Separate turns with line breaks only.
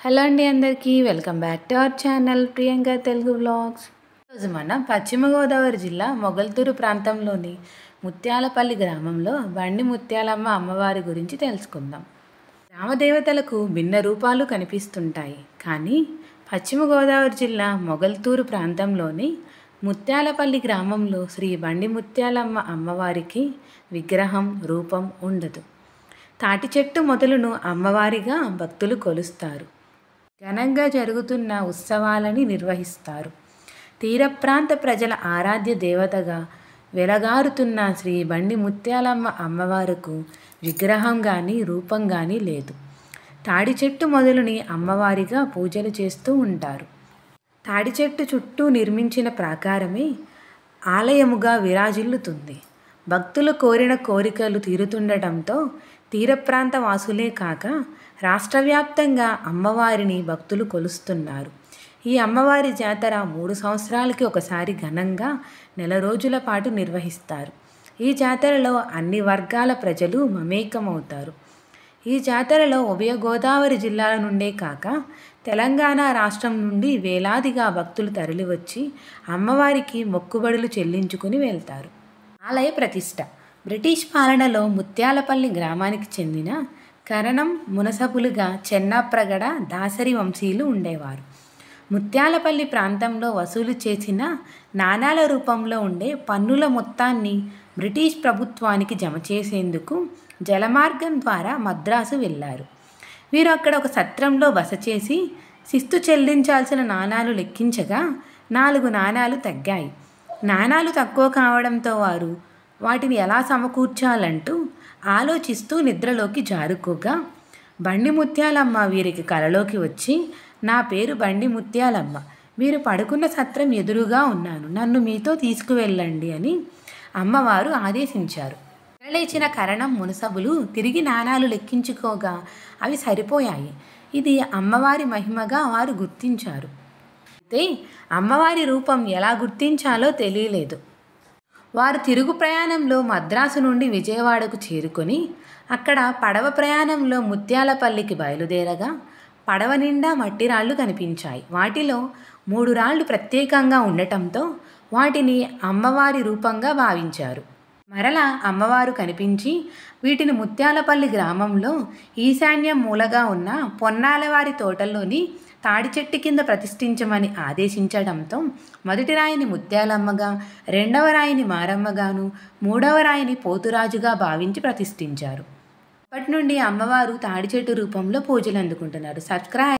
Hello అండి అందరికీ welcome back to our channel Priyanka Telugu vlogs. ఈరోజు మనం పశ్చిమ గోదావరి జిల్లా మొగల్తూరు ప్రాంతంలోని ముత్యాలపల్లి గ్రామంలో బండి ముత్యాలమ్మ అమ్మవారి గురించి తెలుసుకుందాం. గ్రామదేవతలకు భిన్న రూపాలు కనిపిస్తుంటాయి, కానీ పశ్చిమ గోదావరి జిల్లా మొగల్తూరు ప్రాంతంలోని ముత్యాలపల్లి గ్రామంలో శ్రీ బండి ముత్యాలమ్మ అమ్మవారికి విగ్రహం రూపం ఉండదు. తాటి చెట్టు మొదలును అమ్మవారిగా భక్తులు కొలుస్తారు. ఘనంగా జరుగుతున్న ఉత్సవాలని నిర్వహిస్తారు. తీర ప్రాంత ప్రజల ఆరాధ్య దేవతగా వెలగారుతున్న శ్రీ బండి ముత్యాలమ్మ అమ్మవారికి విగ్రహం కానీ రూపం కానీ లేదు. తాడి చెట్టు మొదలుని అమ్మవారిగా పూజలు చేస్తూ ఉంటారు. తాడి చెట్టు చుట్టూ నిర్మించిన ప్రాకారమే ఆలయముగా విరాజిల్లుతుంది. భక్తులు కోరిన కోరికలు తీరుతుండటంతో తీర ప్రాంత వాసులే కాక రాష్ట్ర వ్యాప్తంగా అమ్మవారిని భక్తులు కొలుస్తున్నారు. ఈ అమ్మవారి జాతర 3 సంవత్సరాలకి ఒకసారి ఘనంగా నెల రోజుల పాటు నిర్వహిస్తారు. ఈ జాతరలో అన్ని వర్గాల ప్రజలు మమేకమవుతారు. ఈ జాతరలో ఉభయ గోదావరి జిల్లాల నుండే కాక తెలంగాణ రాష్ట్రం నుండి వేలాదిగా భక్తులు తరలివచ్చి అమ్మవారికి మొక్కుబడులు చెల్లించుకుని వెళ్తారు. ఆలయ ప్రతిష్ట. బ్రిటిష్ పాలనలో ముత్యాలపల్లి గ్రామానికి చెందిన కరణం మునసబులుగా చెన్నాప్రగడ దాసరి వంశీయులు ఉండేవారు. ముత్యాలపల్లి ప్రాంతంలో వసూలు చేసిన నాణాల రూపంలో ఉండే పన్నుల మొత్తాన్ని బ్రిటిష్ ప్రభుత్వానికి జమ చేసేందుకు జలమార్గం ద్వారా మద్రాసు వెళ్ళారు. వీరు అక్కడ ఒక సత్రంలో బస చేసి శిస్తు చెల్లించాల్సిన నాణాలు లెక్కించగా 4 నాణాలు తగ్గాయి. నాణాలు తక్కువ కావడంతో వారు వాటిని ఎలా సమకూర్చాలంటూ ఆలోచిస్తూ నిద్రలోకి జారుకోగా బండి ముత్యాలమ్మ వీరికి కలలోకి వచ్చి, నా పేరు బండి ముత్యాలమ్మ, మీరు పడుకున్న సత్రం ఎదురుగా ఉన్నాను, నన్ను మీతో తీసుకువెళ్ళండి అని అమ్మవారు ఆదేశించారు. లేచిన కరణం మునసబులు తిరిగి నాణాలు లెక్కించుకోగా అవి సరిపోయాయి. ఇది అమ్మవారి మహిమగా వారు గుర్తించారు. అయితే అమ్మవారి రూపం ఎలా గుర్తించాలో తెలియలేదు. వారు తిరుగు ప్రయాణంలో మద్రాసు నుండి విజయవాడకు చేరుకొని అక్కడ పడవ ప్రయాణంలో ముత్యాలపల్లికి బయలుదేరగా పడవ నిండా మట్టి రాళ్ళు కనిపించాయి. వాటిలో 3 రాళ్ళు ప్రత్యేకంగా ఉండటంతో వాటిని అమ్మవారి రూపంగా భావించారు. మరలా అమ్మవారు కనిపించి వీటిని ముత్యాలపల్లి గ్రామంలో ఈశాన్యం మూలగా ఉన్న పొన్నాలవారి తోటల్లోని తాడి చెట్టు కింద ప్రతిష్ఠించమని ఆదేశించడంతో మొదటి రాయిని ముత్యాలమ్మగా, 2వ రాయిని మారమ్మగాను, 3వ రాయిని పోతురాజుగా భావించి ప్రతిష్ఠించారు. అప్పటి నుండి అమ్మవారు తాడి చెట్టు రూపంలో పూజలు అందుకుంటున్నారు. సబ్స్క్రైబ్.